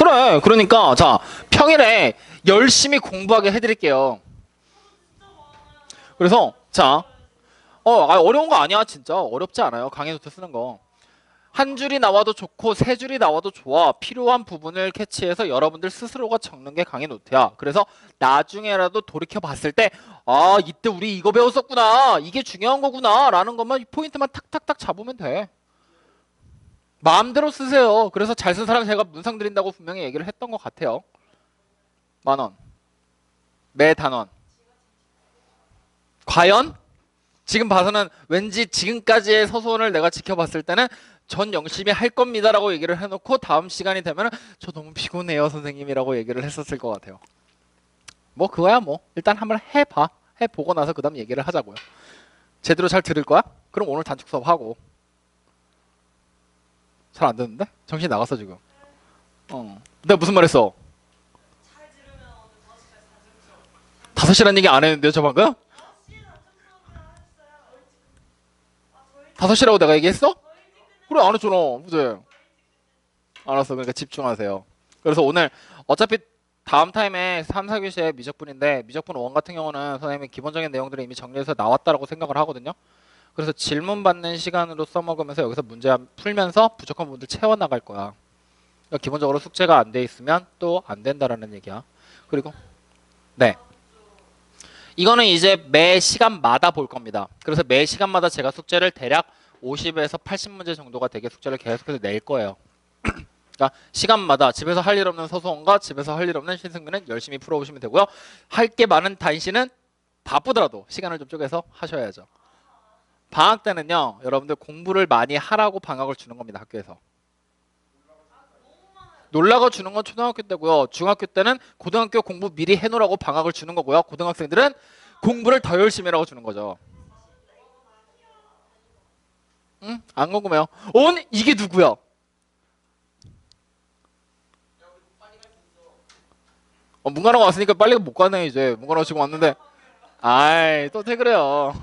그래. 그러니까 자, 평일에 열심히 공부하게 해드릴게요. 그래서 자, 어려운 거 아니야. 진짜 어렵지 않아요. 강의 노트 쓰는 거. 한 줄이 나와도 좋고 세 줄이 나와도 좋아. 필요한 부분을 캐치해서 여러분들 스스로가 적는 게 강의 노트야. 그래서 나중에라도 돌이켜 봤을 때 아, 이때 우리 이거 배웠었구나. 이게 중요한 거구나. 라는 것만 포인트만 탁탁탁 잡으면 돼. 마음대로 쓰세요. 그래서 잘 쓴 사람 제가 문상 드린다고 분명히 얘기를 했던 것 같아요. 10,000원. 매 단원. 과연? 지금 봐서는 왠지 지금까지의 서소원을 내가 지켜봤을 때는 전 열심히 할 겁니다라고 얘기를 해놓고 다음 시간이 되면 저 너무 피곤해요 선생님이라고 얘기를 했었을 것 같아요. 뭐 그거야 뭐 일단 한번 해봐. 해보고 나서 그 다음 얘기를 하자고요. 제대로 잘 들을 거야? 그럼 오늘 단축 수업하고. 잘 안 듣는데? 정신 나갔어 지금. 내가 무슨 말 했어? 5시라는 얘기 안 했는데요 저 방금? 5시라고 내가 얘기했어? 그래 안 했잖아. 그제? 알았어. 그러니까 집중하세요. 그래서 오늘 어차피 다음 타임에 3, 4교시에 미적분인데 미적분 1 같은 경우는 선생님이 기본적인 내용들을 이미 정리해서 나왔다라고 생각을 하거든요. 그래서 질문 받는 시간으로 써먹으면서 여기서 문제 풀면서 부족한 부분들 채워나갈 거야. 그러니까 기본적으로 숙제가 안 돼 있으면 또 안 된다라는 얘기야. 그리고 네. 이거는 이제 매 시간마다 볼 겁니다. 그래서 매 시간마다 제가 숙제를 대략 50에서 80문제 정도가 되게 숙제를 계속해서 낼 거예요. 그러니까 시간마다 집에서 할 일 없는 서소원과 집에서 할 일 없는 신승민은 열심히 풀어오시면 되고요. 할 게 많은 단신은 바쁘더라도 시간을 좀 쪼개서 하셔야죠. 방학 때는요. 여러분들 공부를 많이 하라고 방학을 주는 겁니다. 학교에서. 놀라가 주는 건 초등학교 때고요. 중학교 때는 고등학교 공부 미리 해놓으라고 방학을 주는 거고요. 고등학생들은 공부를 더 열심히 하라고 주는 거죠. 응? 안 궁금해요. 이게 누구야? 문관호가 왔으니까 빨리 못 가네 이제. 문관호 지금 왔는데 아이 또 퇴근해요.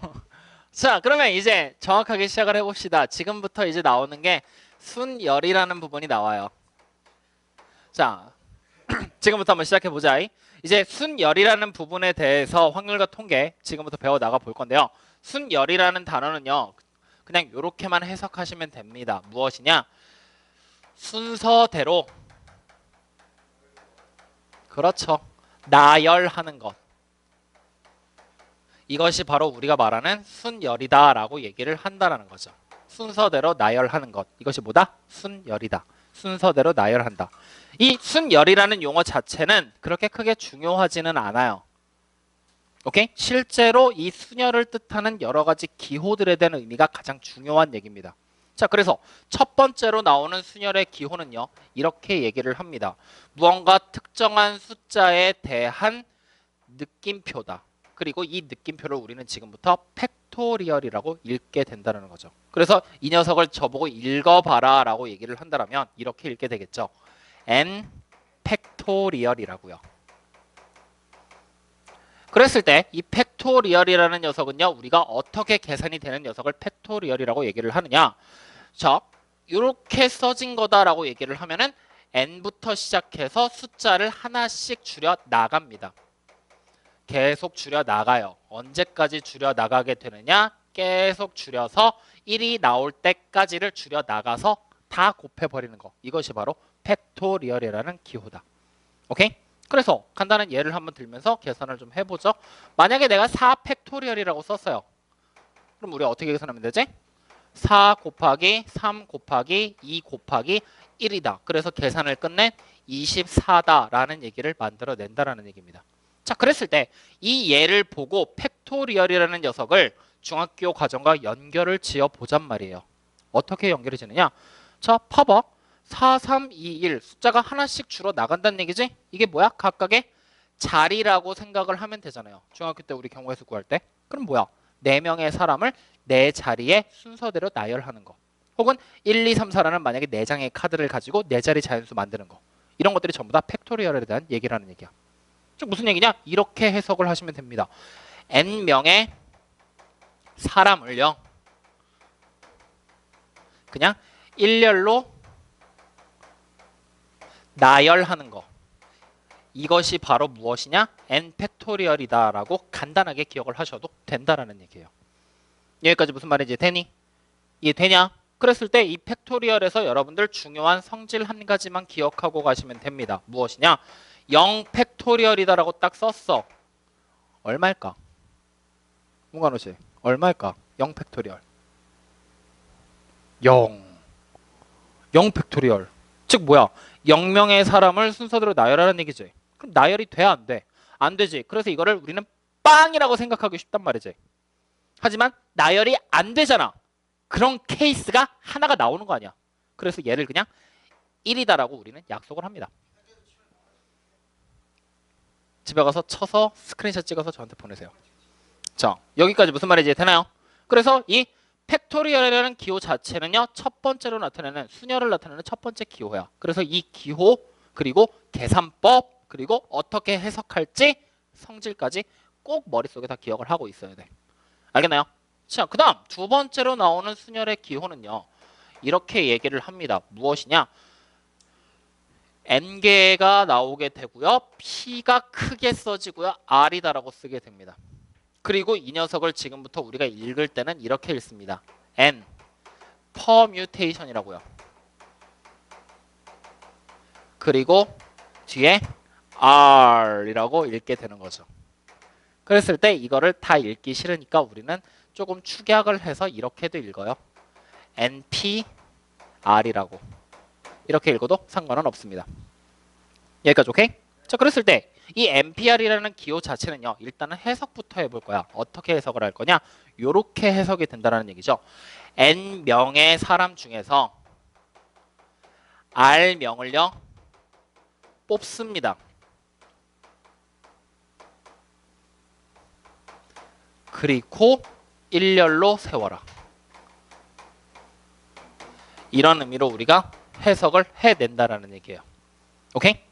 자 그러면 이제 정확하게 시작을 해봅시다. 지금부터 이제 나오는 게 순열이라는 부분이 나와요. 자 지금부터 한번 시작해보자. 이제 순열이라는 부분에 대해서 확률과 통계 지금부터 배워나가 볼 건데요. 순열이라는 단어는요. 그냥 이렇게만 해석하시면 됩니다. 무엇이냐? 순서대로 그렇죠. 나열하는 것. 이것이 바로 우리가 말하는 순열이다 라고 얘기를 한다라는 거죠. 순서대로 나열하는 것. 이것이 뭐다? 순열이다. 순서대로 나열한다. 이 순열이라는 용어 자체는 그렇게 크게 중요하지는 않아요. 오케이? 실제로 이 순열을 뜻하는 여러 가지 기호들에 대한 의미가 가장 중요한 얘기입니다. 자, 그래서 첫 번째로 나오는 순열의 기호는요. 이렇게 얘기를 합니다. 무언가 특정한 숫자에 대한 느낌표다. 그리고 이 느낌표를 우리는 지금부터 팩토리얼이라고 읽게 된다는 거죠. 그래서 이 녀석을 저보고 읽어봐라 라고 얘기를 한다면 이렇게 읽게 되겠죠. n 팩토리얼이라고요. 그랬을 때 이 팩토리얼이라는 녀석은요. 우리가 어떻게 계산이 되는 녀석을 팩토리얼이라고 얘기를 하느냐. 자, 이렇게 써진 거다라고 얘기를 하면은 n부터 시작해서 숫자를 하나씩 줄여 나갑니다. 계속 줄여 나가요. 언제까지 줄여 나가게 되느냐? 계속 줄여서 1이 나올 때까지를 줄여 나가서 다 곱해버리는 거. 이것이 바로 팩토리얼이라는 기호다. 오케이? 그래서 간단한 예를 한번 들면서 계산을 좀 해보죠. 만약에 내가 4 팩토리얼이라고 썼어요. 그럼 우리가 어떻게 계산하면 되지? 4 곱하기 3 곱하기 2 곱하기 1이다. 그래서 계산을 끝낸 24다라는 얘기를 만들어낸다라는 얘기입니다. 자, 그랬을 때 이 예를 보고 팩토리얼이라는 녀석을 중학교 과정과 연결을 지어보잔 말이에요. 어떻게 연결이 되느냐? 자, 봐봐. 4, 3, 2, 1 숫자가 하나씩 줄어 나간다는 얘기지? 이게 뭐야? 각각의 자리라고 생각을 하면 되잖아요. 중학교 때 우리 경우에서 구할 때. 그럼 뭐야? 4명의 사람을 4자리에 순서대로 나열하는 거. 혹은 1, 2, 3, 4라는 만약에 4장의 카드를 가지고 4자리 자연수 만드는 거. 이런 것들이 전부 다 팩토리얼에 대한 얘기라는 얘기야. 즉 무슨 얘기냐? 이렇게 해석을 하시면 됩니다. n명의 사람을요. 그냥 일렬로 나열하는 거. 이것이 바로 무엇이냐? n 팩토리얼이다 라고 간단하게 기억을 하셔도 된다라는 얘기예요. 여기까지 무슨 말인지 되니? 이해되냐? 그랬을 때 이 팩토리얼에서 여러분들 중요한 성질 한 가지만 기억하고 가시면 됩니다. 무엇이냐? 0 팩토리얼이다 라고 딱 썼어. 얼마일까? 문관호씨 얼마일까? 0 팩토리얼 0 팩토리얼 즉 뭐야? 0명의 사람을 순서대로 나열하라는 얘기지. 그럼 나열이 돼? 안 돼? 안 되지. 그래서 이거를 우리는 빵이라고 생각하기 쉽단 말이지. 하지만 나열이 안 되잖아. 그런 케이스가 하나가 나오는 거 아니야. 그래서 얘를 그냥 1이다라고 우리는 약속을 합니다. 집에 가서 쳐서 스크린샷 찍어서 저한테 보내세요. 자, 여기까지 무슨 말인지 되나요? 그래서 이 팩토리얼이라는 기호 자체는요, 첫 번째로 나타내는 수녀를 나타내는 첫 번째 기호야. 그래서 이 기호 그리고 계산법 그리고 어떻게 해석할지 성질까지 꼭 머릿속에 다 기억을 하고 있어야 돼. 알겠나요? 자, 그 다음 두 번째로 나오는 순열의 기호는요, 이렇게 얘기를 합니다. 무엇이냐? n개가 나오게 되고요, p가 크게 써지고요, r이다라고 쓰게 됩니다. 그리고 이 녀석을 지금부터 우리가 읽을 때는 이렇게 읽습니다. n permutation이라고요. 그리고 뒤에 r이라고 읽게 되는 거죠. 그랬을 때 이거를 다 읽기 싫으니까 우리는 조금 축약을 해서 이렇게도 읽어요. npr이라고 이렇게 읽어도 상관은 없습니다. 여기까지 오케이? 자, 그랬을 때 이 npr이라는 기호 자체는요, 일단은 해석부터 해볼 거야. 어떻게 해석을 할 거냐? 요렇게 해석이 된다는 얘기죠. n명의 사람 중에서 r명을요 뽑습니다. 그리고 일렬로 세워라. 이런 의미로 우리가 해석을 해낸다라는 얘기예요. 오케이?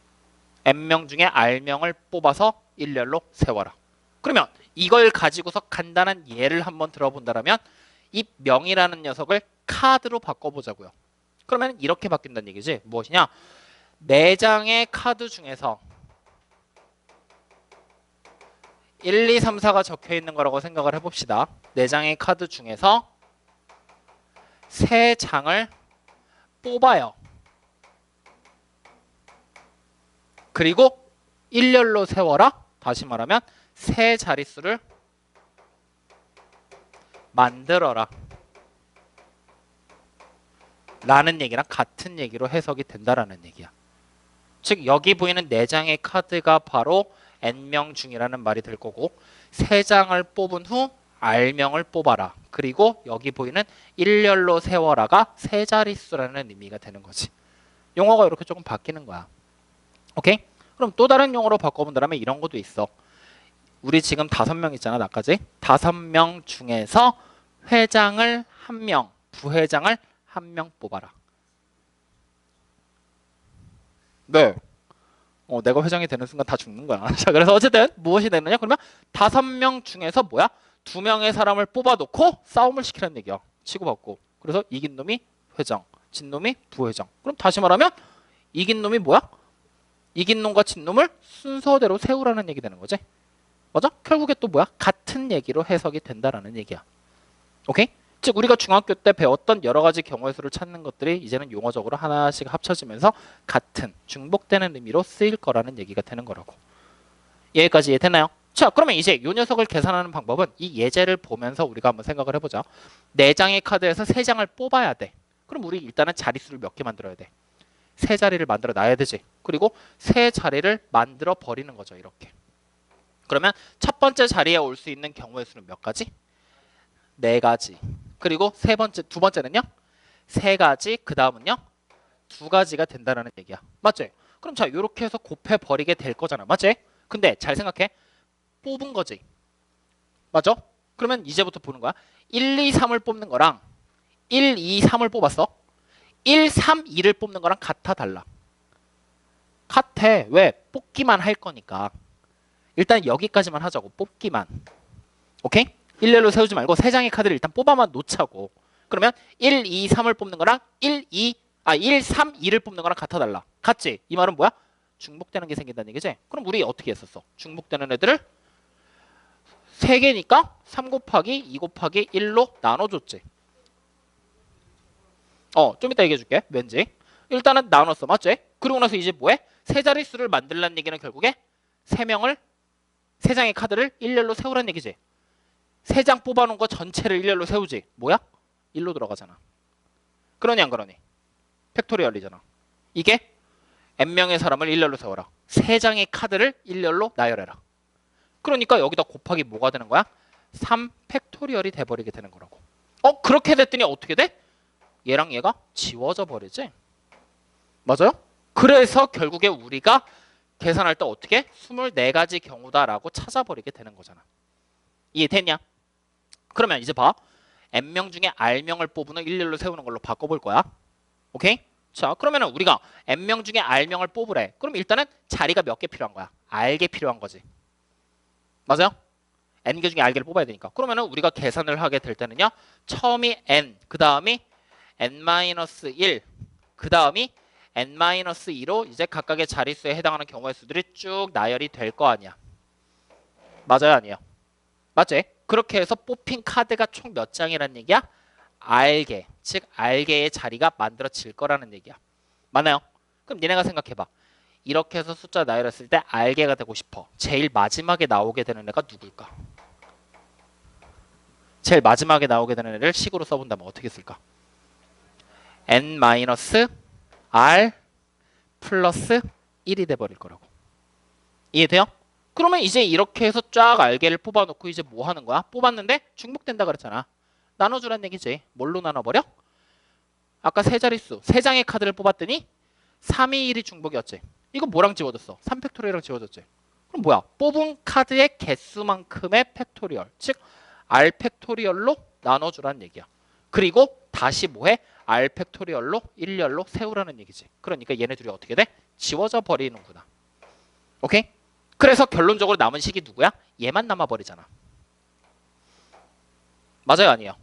n명 중에 r명을 뽑아서 일렬로 세워라. 그러면 이걸 가지고서 간단한 예를 한번 들어본다면 이 명이라는 녀석을 카드로 바꿔보자고요. 그러면 이렇게 바뀐다는 얘기지. 무엇이냐? 4장의 카드 중에서 1, 2, 3, 4가 적혀 있는 거라고 생각을 해봅시다. 4장의 카드 중에서 3장을 뽑아요. 그리고 일렬로 세워라. 다시 말하면 세 자릿수를 만들어라 라는 얘기랑 같은 얘기로 해석이 된다라는 얘기야. 즉 여기 보이는 4장의 카드가 바로 n명 중이라는 말이 될 거고, 3장을 뽑은 후 r명을 뽑아라. 그리고 여기 보이는 일렬로 세워라가 세 자릿수라는 의미가 되는 거지. 용어가 이렇게 조금 바뀌는 거야. 오케이? 그럼 또 다른 용어로 바꿔본다면 이런 것도 있어. 우리 지금 5명 있잖아, 나까지. 5명 중에서 회장을 1명, 부회장을 1명 뽑아라. 네. 내가 회장이 되는 순간 다 죽는 거야. 자, 그래서 어쨌든 무엇이 되느냐? 그러면 5명 중에서 뭐야? 2명의 사람을 뽑아놓고 싸움을 시키라는 얘기야. 치고받고. 그래서 이긴 놈이 회장, 진 놈이 부회장. 그럼 다시 말하면 이긴 놈이 뭐야? 이긴 놈과 진 놈을 순서대로 세우라는 얘기 되는 거지. 맞아? 결국에 또 뭐야? 같은 얘기로 해석이 된다라는 얘기야. 오케이? 즉 우리가 중학교 때 배웠던 여러 가지 경우의 수를 찾는 것들이 이제는 용어적으로 하나씩 합쳐지면서 같은 중복되는 의미로 쓰일 거라는 얘기가 되는 거라고. 여기까지 이해되나요? 자, 그러면 이제 이 녀석을 계산하는 방법은 이 예제를 보면서 우리가 한번 생각을 해보자. 4장의 카드에서 3장을 뽑아야 돼. 그럼 우리 일단은 자릿수를 몇 개 만들어야 돼? 3자리를 만들어 놔야 되지. 그리고 3자리를 만들어 버리는 거죠. 이렇게. 그러면 첫 번째 자리에 올 수 있는 경우의 수는 몇 가지? 4가지. 그리고 두 번째는요? 3가지. 그 다음은요? 2가지가 된다는 얘기야. 맞지? 그럼 자, 이렇게 해서 곱해 버리게 될 거잖아. 맞지? 근데 잘 생각해. 뽑은 거지. 맞죠? 그러면 이제부터 보는 거야. 1, 2, 3을 뽑는 거랑 1, 2, 3을 뽑았어. 1, 3, 2를 뽑는 거랑 같아 달라? 같아. 왜? 뽑기만 할 거니까. 일단 여기까지만 하자고. 뽑기만. 오케이? 일렬로 세우지 말고 3장의 카드를 일단 뽑아만 놓자고. 그러면 1, 2, 3을 뽑는 거랑 1, 2, 아, 1, 3, 2를 뽑는 거랑 같아 달라. 같지? 이 말은 뭐야? 중복되는 게 생긴다는 얘기지? 그럼 우리 어떻게 했었어? 중복되는 애들을 3개니까 3 곱하기 2 곱하기 1로 나눠줬지. 좀 이따 얘기해 줄게. 왠지. 일단은 나눴어. 맞지? 그러고 나서 이제 뭐해? 세 자릿수를 만들라는 얘기는 결국에 3명을 3장의 카드를 일렬로 세우라는 얘기지. 3장 뽑아놓은 거 전체를 일렬로 세우지. 뭐야? 1로 들어가잖아. 그러니 안 그러니? 팩토리얼이잖아. 이게 n명의 사람을 일렬로 세워라. 3장의 카드를 일렬로 나열해라. 그러니까 여기다 곱하기 뭐가 되는 거야? 3 팩토리얼이 돼버리게 되는 거라고. 그렇게 됐더니 어떻게 돼? 얘랑 얘가 지워져 버리지. 맞아요? 그래서 결국에 우리가 계산할 때 어떻게? 24가지 경우다라고 찾아버리게 되는 거잖아. 이해됐냐? 그러면 이제 봐. n명 중에 r명을 뽑으면 일렬로 세우는 걸로 바꿔볼 거야. 오케이? 자, 그러면 우리가 n명 중에 r명을 뽑으래. 그럼 일단은 자리가 몇 개 필요한 거야? r개 필요한 거지. 맞아요? n개 중에 r개를 뽑아야 되니까. 그러면 우리가 계산을 하게 될 때는요. 처음이 n, 그 다음이 n-1, 그 다음이 n-2로 이제 각각의 자릿수에 해당하는 경우의 수들이 쭉 나열이 될 거 아니야. 맞아요? 아니에요? 맞지? 그렇게 해서 뽑힌 카드가 총 몇 장이라는 얘기야? R개, 즉 R개의 자리가 만들어질 거라는 얘기야. 맞나요? 그럼 니네가 생각해봐. 이렇게 해서 숫자 나열했을 때 R개가 되고 싶어. 제일 마지막에 나오게 되는 애가 누굴까? 제일 마지막에 나오게 되는 애를 식으로 써본다면 어떻게 쓸까? n-r 플러스 1이 돼버릴 거라고. 이해돼요? 그러면 이제 이렇게 해서 쫙 R개를 뽑아놓고 이제 뭐 하는 거야? 뽑았는데 중복된다 그랬잖아. 나눠주란 얘기지. 뭘로 나눠버려? 아까 세 자릿수, 3장의 카드를 뽑았더니 3, 2, 1이 중복이었지. 이거 뭐랑 지워졌어? 3팩토리얼이랑 지워졌지. 그럼 뭐야? 뽑은 카드의 개수만큼의 팩토리얼, 즉 R 팩토리얼로 나눠주라는 얘기야. 그리고 다시 뭐해? R 팩토리얼로 일렬로 세우라는 얘기지. 그러니까 얘네들이 어떻게 돼? 지워져 버리는구나. 오케이? 그래서 결론적으로 남은 식이 누구야? 얘만 남아버리잖아. 맞아요? 아니에요?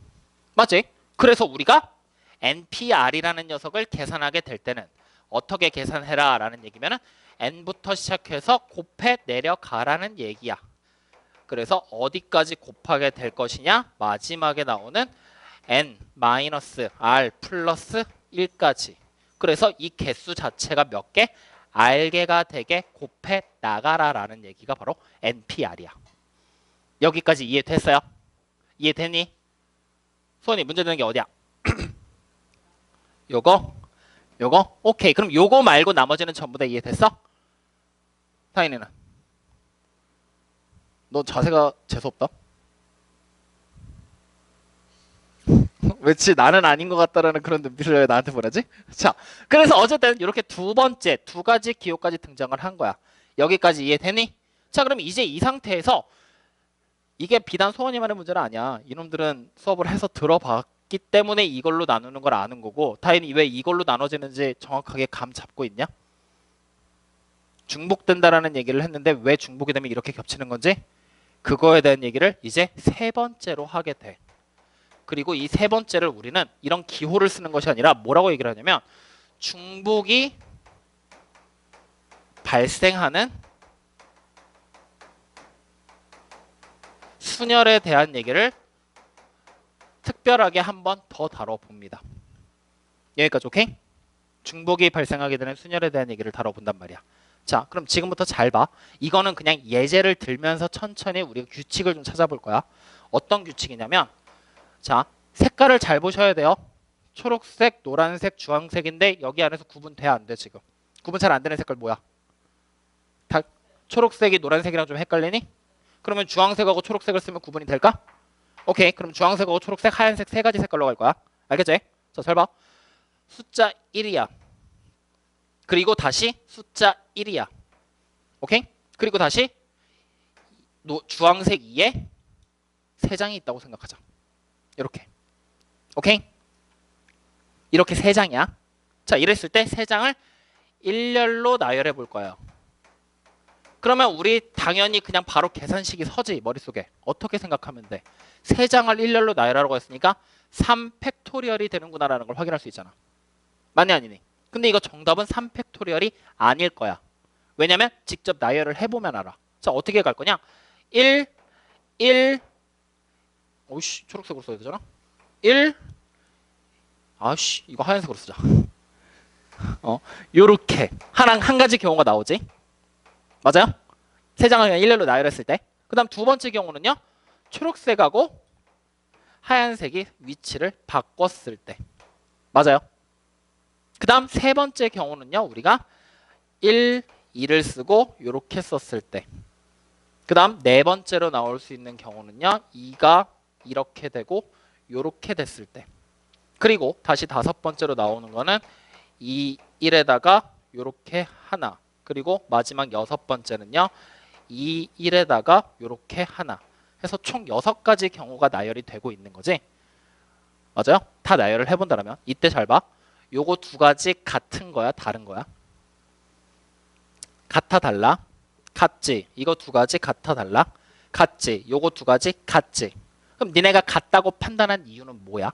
맞지? 그래서 우리가 NPR이라는 녀석을 계산하게 될 때는 어떻게 계산해라 라는 얘기면은 n부터 시작해서 곱해 내려가라는 얘기야. 그래서 어디까지 곱하게 될 것이냐? 마지막에 나오는 n-r 플러스 1까지. 그래서 이 개수 자체가 몇 개? r개가 되게 곱해 나가라라는 얘기가 바로 NPR이야. 여기까지 이해됐어요? 이해됐니? 소원이 문제되는 게 어디야? 요거? 오케이. 그럼 요거 말고 나머지는 전부 다 이해됐어? 타인이는? 너 자세가 재수없다? 왜지 나는 아닌 것 같다라는 그런 눈빛을 왜 나한테 보내지? 자, 그래서 어쨌든 이렇게 두 번째 두 가지 기호까지 등장을 한 거야. 여기까지 이해되니? 자, 그럼 이제 이 상태에서 이게 비단 소원이만의 문제는 아니야. 이놈들은 수업을 해서 들어봤기 때문에 이걸로 나누는 걸 아는 거고, 다행히 왜 이걸로 나눠지는지 정확하게 감 잡고 있냐? 중복된다라는 얘기를 했는데 왜 중복이 되면 이렇게 겹치는 건지 그거에 대한 얘기를 이제 세 번째로 하게 돼. 그리고 이 세 번째를 우리는 이런 기호를 쓰는 것이 아니라 뭐라고 얘기를 하냐면 중복이 발생하는 순열에 대한 얘기를 특별하게 한 번 더 다뤄봅니다. 여기까지 오케이? 중복이 발생하게 되는 순열에 대한 얘기를 다뤄본단 말이야. 자, 그럼 지금부터 잘 봐. 이거는 그냥 예제를 들면서 천천히 우리가 규칙을 좀 찾아볼 거야. 어떤 규칙이냐면 자, 색깔을 잘 보셔야 돼요. 초록색, 노란색, 주황색인데 여기 안에서 구분 돼 안 돼 지금? 구분 잘 안 되는 색깔 뭐야? 다 초록색이 노란색이랑 좀 헷갈리니? 그러면 주황색하고 초록색을 쓰면 구분이 될까? 오케이, 그럼 주황색하고 초록색, 하얀색 세 가지 색깔로 갈 거야. 알겠지? 자, 잘 봐. 숫자 1이야. 그리고 다시 숫자 1이야. 오케이? 그리고 다시 주황색 2에 세 장이 있다고 생각하자. 이렇게. 오케이? 이렇게 세 장이야. 자, 이랬을 때 세 장을 일렬로 나열해 볼 거예요. 그러면 우리 당연히 그냥 바로 계산식이 서지 머릿속에. 어떻게 생각하면 돼? 세 장을 일렬로 나열하라고 했으니까 3 팩토리얼이 되는구나라는 걸 확인할 수 있잖아. 맞니 아니니? 근데 이거 정답은 3팩토리얼이 아닐 거야. 왜냐면 직접 나열을 해보면 알아. 자, 어떻게 갈 거냐? 1, 1, 오이씨, 초록색으로 써야 되잖아? 1, 아씨, 이거 하얀색으로 쓰자. 요렇게. 한 가지 경우가 나오지? 맞아요? 세 장을 그냥 일렬로 나열했을 때. 그 다음 두 번째 경우는요. 초록색하고 하얀색이 위치를 바꿨을 때. 맞아요? 그 다음 세 번째 경우는요. 우리가 1, 2를 쓰고 요렇게 썼을 때. 그 다음 네 번째로 나올 수 있는 경우는요. 2가 이렇게 되고 요렇게 됐을 때. 그리고 다시 다섯 번째로 나오는 거는 2, 1에다가 요렇게 하나. 그리고 마지막 여섯 번째는요. 2, 1에다가 요렇게 하나. 해서 총 6가지 경우가 나열이 되고 있는 거지. 맞아요? 다 나열을 해본다면 이때 잘 봐. 요거 두 가지 같은 거야? 다른 거야? 같아 달라? 같지. 이거 두 가지 같아 달라? 같지. 요거 두 가지 같지. 그럼 니네가 같다고 판단한 이유는 뭐야?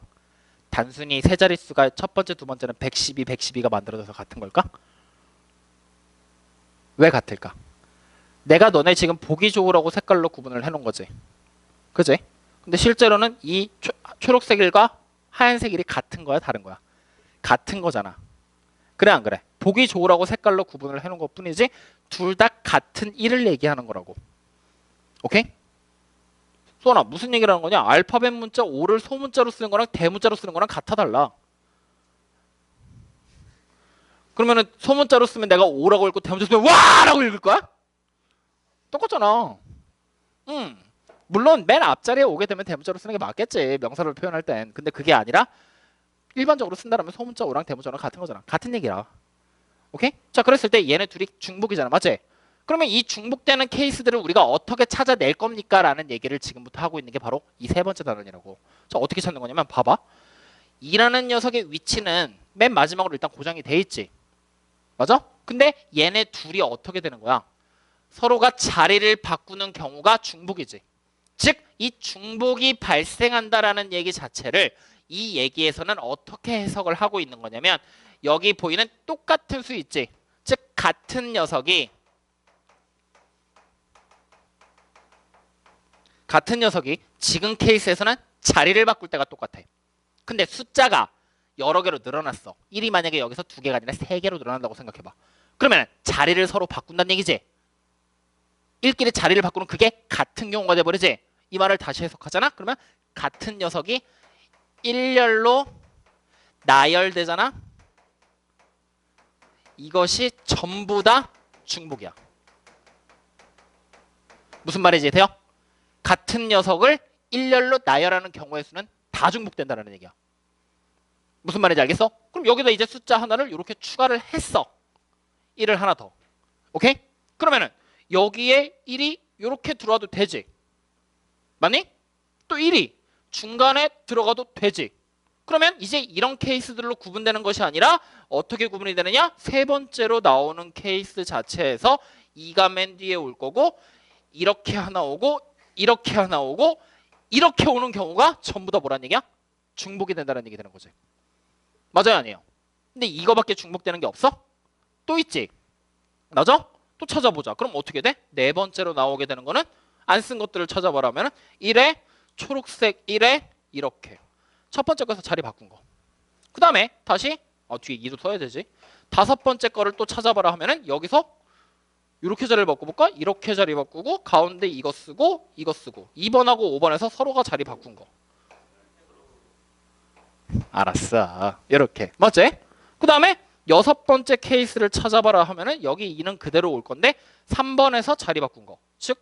단순히 세 자릿수가 첫 번째, 두 번째는 112, 112가 만들어져서 같은 걸까? 왜 같을까? 내가 너네 지금 보기 좋으라고 색깔로 구분을 해놓은 거지. 그지? 근데 실제로는 이 초록색 일과 하얀색 일이 같은 거야? 다른 거야? 같은 거잖아. 그래 안 그래? 보기 좋으라고 색깔로 구분을 해놓은 것 뿐이지 둘 다 같은 일을 얘기하는 거라고. 오케이? 소원아 무슨 얘기를 하는 거냐? 알파벳 문자 O를 소문자로 쓰는 거랑 대문자로 쓰는 거랑 같아 달라. 그러면은 소문자로 쓰면 내가 O라고 읽고 대문자로 쓰면 와라고 읽을 거야? 똑같잖아. 물론 맨 앞자리에 오게 되면 대문자로 쓰는 게 맞겠지. 명사를 표현할 땐. 근데 그게 아니라 일반적으로 쓴다면 소문자 O랑 대문자랑 같은 거잖아. 같은 얘기라. 오케이? 자, 그랬을 때 얘네 둘이 중복이잖아. 맞지? 그러면 이 중복되는 케이스들을 우리가 어떻게 찾아낼 겁니까? 라는 얘기를 지금부터 하고 있는 게 바로 이 세 번째 단원이라고. 자, 어떻게 찾는 거냐면 봐봐. 2라는 녀석의 위치는 맨 마지막으로 일단 고정이 돼 있지. 맞아? 근데 얘네 둘이 어떻게 되는 거야? 서로가 자리를 바꾸는 경우가 중복이지. 즉, 이 중복이 발생한다라는 얘기 자체를 이 얘기에서는 어떻게 해석을 하고 있는 거냐면 여기 보이는 똑같은 수 있지. 즉, 같은 녀석이 지금 케이스에서는 자리를 바꿀 때가 똑같아. 근데 숫자가 여러 개로 늘어났어. 1이 만약에 여기서 2개가 아니라 3개로 늘어난다고 생각해봐. 그러면 자리를 서로 바꾼다는 얘기지. 1끼리 자리를 바꾸는 그게 같은 경우가 돼버리지. 이 말을 다시 해석하잖아. 그러면 같은 녀석이 일렬로 나열되잖아. 이것이 전부 다 중복이야. 무슨 말이지 돼요? 같은 녀석을 일렬로 나열하는 경우의 수는 다 중복된다는 얘기야. 무슨 말인지 알겠어? 그럼 여기다 이제 숫자 하나를 이렇게 추가를 했어. 1을 하나 더. 오케이? 그러면은 여기에 1이 이렇게 들어와도 되지. 맞니? 또 1이 중간에 들어가도 되지. 그러면 이제 이런 케이스들로 구분되는 것이 아니라 어떻게 구분이 되느냐? 세 번째로 나오는 케이스 자체에서 2가 맨 뒤에 올 거고 이렇게 하나 오고 이렇게 하나 오고 이렇게 오는 경우가 전부 다 뭐란 얘기야? 중복이 된다는 얘기 되는 거지. 맞아요 아니에요? 근데 이거밖에 중복되는 게 없어? 또 있지. 맞아? 또 찾아보자. 그럼 어떻게 돼? 네 번째로 나오게 되는 거는 안 쓴 것들을 찾아보라면 1에 초록색 1에 이렇게 첫 번째 거에서 자리 바꾼 거. 그 다음에 다시 뒤에 2도 써야 되지. 다섯 번째 거를 또 찾아봐라 하면은 여기서 이렇게 자리를 바꿔볼까? 이렇게 자리 바꾸고 가운데 이거 쓰고 이거 쓰고 2번하고 5번에서 서로가 자리 바꾼 거. 알았어. 이렇게 맞지? 그 다음에 여섯 번째 케이스를 찾아봐라 하면은 여기 2는 그대로 올 건데 3번에서 자리 바꾼 거. 즉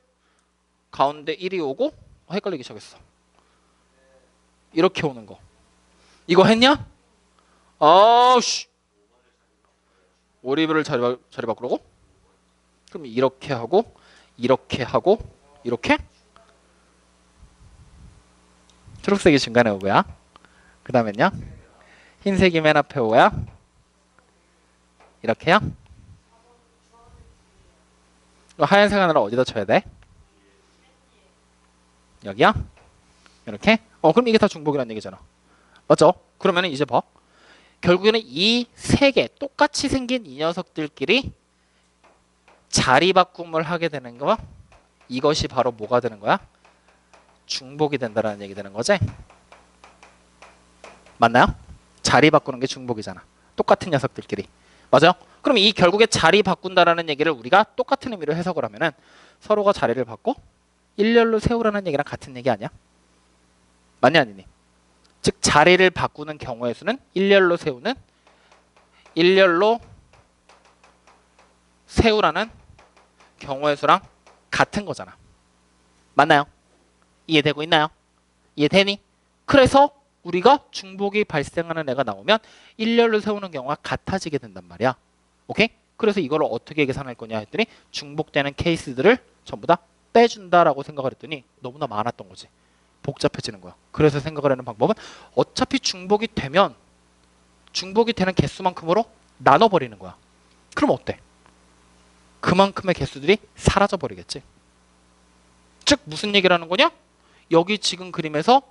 가운데 1이 오고 헷갈리기 시작했어. 이렇게 오는 거. 이거 했냐? 아우씨. 오리브를 자리 바꾸라고? 그럼 이렇게 하고 이렇게 초록색이 중간에 오고요. 그 다음엔요 흰색이 맨 앞에 오고요. 이렇게요. 하얀색 하나를 어디다 쳐야 돼? 여기요? 이렇게? 그럼 이게 다 중복이라는 얘기잖아. 맞죠? 그러면 이제 봐. 결국에는 이 세 개 똑같이 생긴 이 녀석들끼리 자리 바꿈을 하게 되는 거, 이것이 바로 뭐가 되는 거야? 중복이 된다라는 얘기 되는 거지? 맞나요? 자리 바꾸는 게 중복이잖아. 똑같은 녀석들끼리. 맞아요? 그럼 이 결국에 자리 바꾼다라는 얘기를 우리가 똑같은 의미로 해석을 하면은 서로가 자리를 바꿔 일렬로 세우라는 얘기랑 같은 얘기 아니야? 맞냐 아니니? 즉 자리를 바꾸는 경우의 수는 일렬로 세우는 일렬로 세우라는 경우의 수랑 같은 거잖아. 맞나요? 이해되고 있나요? 이해되니? 그래서 우리가 중복이 발생하는 애가 나오면 일렬로 세우는 경우가 같아지게 된단 말이야. 오케이? 그래서 이걸 어떻게 계산할 거냐 했더니 중복되는 케이스들을 전부 다 빼준다라고 생각을 했더니 너무나 많았던 거지. 복잡해지는 거야. 그래서 생각을 하는 방법은 어차피 중복이 되면 중복이 되는 개수만큼으로 나눠버리는 거야. 그럼 어때? 그만큼의 개수들이 사라져 버리겠지. 즉 무슨 얘기를 하는 거냐? 여기 지금 그림에서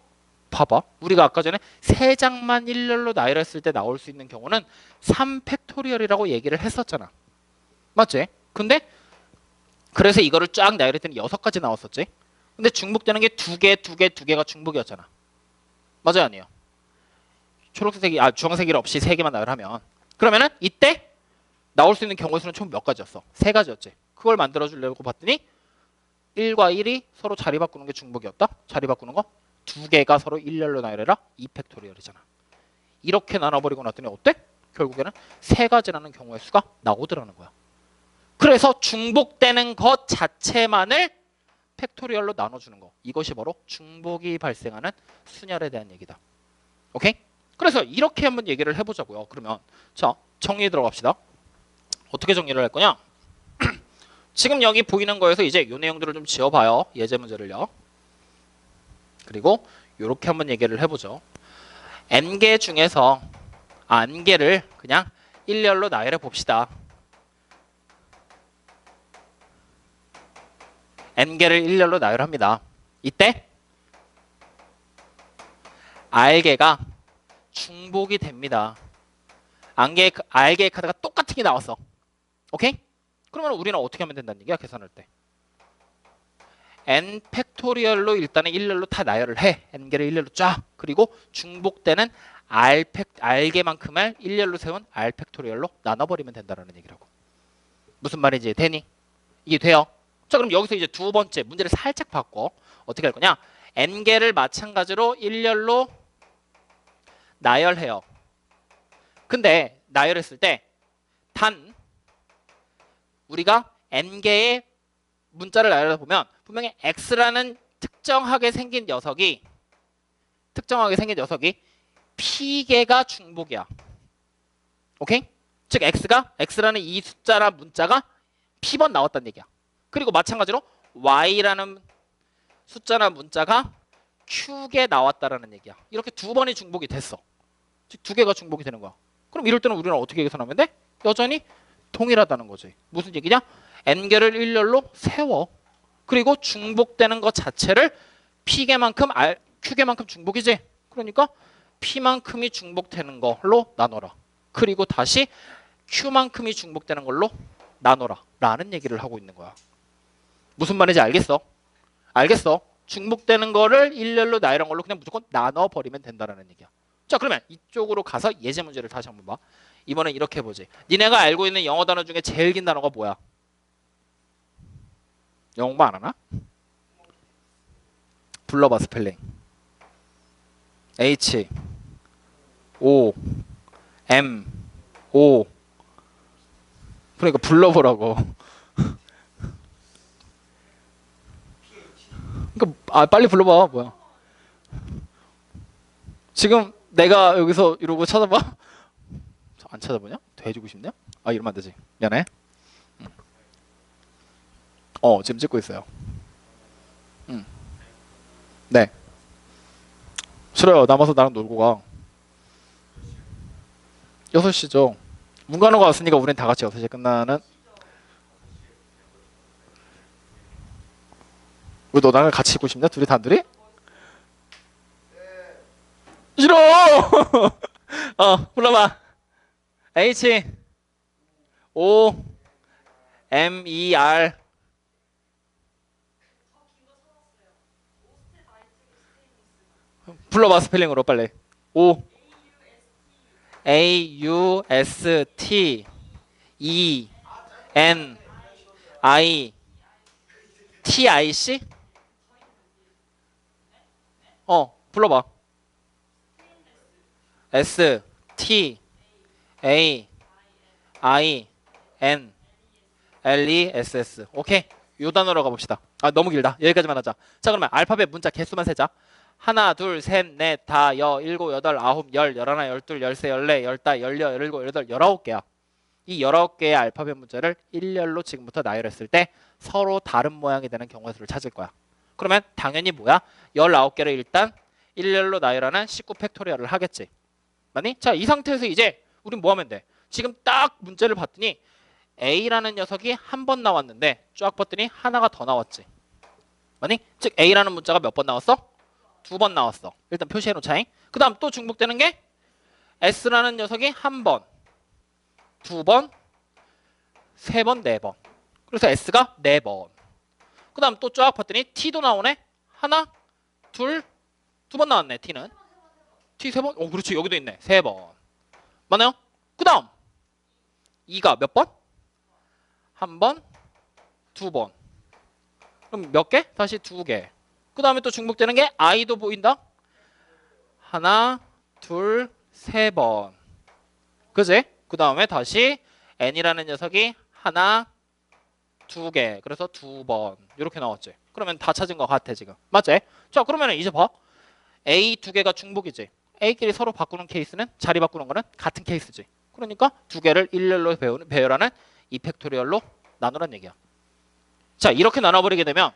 봐봐. 우리가 아까 전에 세 장만 일렬로 나열했을 때 나올 수 있는 경우는 3팩토리얼이라고 얘기를 했었잖아. 맞지? 근데 그래서 이거를 쫙 나열했더니 6가지 나왔었지. 근데 중복되는 게 두 개가 중복이었잖아. 맞아요, 아니에요? 초록색이 주황색이 없이 3개만 나열하면 그러면은 이때 나올 수 있는 경우의 수는 총 몇 가지였어? 3가지였지. 그걸 만들어 주려고 봤더니 1과 1이 서로 자리 바꾸는 게 중복이었다. 자리 바꾸는 거 2개가 서로 일렬로 나열해라. 2팩토리얼이잖아. 이렇게 나눠버리고 났더니 어때? 결국에는 3가지라는 경우의 수가 나오더라는 거야. 그래서 중복되는 것 자체만을 팩토리얼로 나눠주는 거. 이것이 바로 중복이 발생하는 순열에 대한 얘기다. 오케이? 그래서 이렇게 한번 얘기를 해보자고요. 그러면 자 정리에 들어갑시다. 어떻게 정리를 할 거냐? 지금 여기 보이는 거에서 이제 이 내용들을 좀 지어봐요. 예제 문제를요. 그리고 이렇게 한번 얘기를 해보죠. n개 중에서 n개를 그냥 일렬로 나열해 봅시다. n개를 일렬로 나열합니다. 이때 r개가 중복이 됩니다. r개의 카드가 똑같은 게 나왔어. 오케이? 그러면 우리는 어떻게 하면 된다는 얘기야? 계산할 때. n 팩토리얼로 일단은 일렬로 다 나열을 해. n개를 일렬로 쫙. 그리고 중복되는 r개만큼을 일렬로 세운 r 팩토리얼로 나눠버리면 된다는 얘기라고. 무슨 말인지 되니? 이게 돼요? 자 그럼 여기서 이제 두 번째 문제를 살짝 바꿔. 어떻게 할 거냐? n개를 마찬가지로 일렬로 나열해요. 근데 나열했을 때 단 우리가 n개의 문자를 나열해 보면 분명히 x라는 특정하게 생긴 녀석이 p개가 중복이야. 오케이? 즉 x라는 이 숫자나 문자가 p번 나왔다는 얘기야. 그리고 마찬가지로 y라는 숫자나 문자가 q개 나왔다라는 얘기야. 이렇게 2번이 중복이 됐어. 즉 2개가 중복이 되는 거야. 그럼 이럴 때는 우리는 어떻게 계산하면 돼? 여전히 동일하다는 거지. 무슨 얘기냐? n개를 일렬로 세워. 그리고 중복되는 것 자체를 p개만큼 q개만큼 중복이지. 그러니까 p만큼이 중복되는 걸로 나눠라. 그리고 다시 q만큼이 중복되는 걸로 나눠라 라는 얘기를 하고 있는 거야. 무슨 말인지 알겠어? 알겠어. 중복되는 거를 일렬로 나열한 걸로 그냥 무조건 나눠버리면 된다는 얘기야. 자 그러면 이쪽으로 가서 예제 문제를 다시 한번 봐. 이번엔 이렇게 해보지. 니네가 알고 있는 영어 단어 중에 제일 긴 단어가 뭐야? 영어 공부 안 하나? 불러봐 스펠링. H O M O 그러니까 불러보라고. 그러니까 빨리 불러봐. 뭐야? 지금 내가 여기서 이러고 찾아봐? 안 찾아보냐? 더 해주고 싶냐? 이러면 안 되지. 미안해. 지금 찍고 있어요. 네. 싫어요. 남아서 나랑 놀고 가. 6시죠. 문과노가 왔으니까 우린 다 같이 6시에 끝나는. 왜 너 나랑 같이 있고 싶냐? 둘이 단둘이? 싫어! 불러봐. H O M E R 불러봐 스펠링으로 빨리. O A U S T E N I T I C 불러봐. S T A I N L E S S. 오케이. 요 단어로 가봅시다. 너무 길다. 여기까지만 하자. 자, 그러면 알파벳 문자 개수만 세자. 하나, 둘, 셋, 넷, 다, 일곱, 여덟, 아홉, 열, 열하나, 열둘, 열세, 열네, 열다, 열여, 열일곱, 열여덟, 19개야. 이 19개의 알파벳 문자를 일렬로 지금부터 나열했을 때 서로 다른 모양이 되는 경우의 수를 찾을 거야. 그러면 당연히 뭐야? 19개를 일단 일렬로 나열하는 19팩토리얼을 하겠지. 맞니? 자, 이 상태에서 이제 우린 뭐 하면 돼? 지금 딱 문제를 봤더니 A라는 녀석이 한 번 나왔는데 쫙 봤더니 하나가 더 나왔지. 맞니? 즉 A라는 문자가 몇 번 나왔어? 2번 나왔어. 일단 표시해 놓자잉. 그 다음 또 중복되는 게 S라는 녀석이 한 번, 2번, 3번, 4번. 그래서 S가 4번. 그 다음 또 쫙 봤더니 T도 나오네. 하나, 둘, 2번 나왔네. T는. T 3번? 그렇지. 여기도 있네. 3번. 맞나요? 그 다음 2가 몇 번? 한 번, 2번. 그럼 몇 개? 다시 2개. 그 다음에 또 중복되는 게 I도 보인다. 하나, 둘, 3번. 그지? 그 다음에 다시 N이라는 녀석이 하나, 2개. 그래서 2번. 이렇게 나왔지. 그러면 다 찾은 것 같아 지금. 맞지? 자, 그러면 이제 봐. A 2개가 중복이지. A끼리 서로 바꾸는 케이스는 자리 바꾸는 거는 같은 케이스지. 그러니까 2개를 일렬로 배열하는 이 팩토리얼로 나누란 얘기야. 자, 이렇게 나눠버리게 되면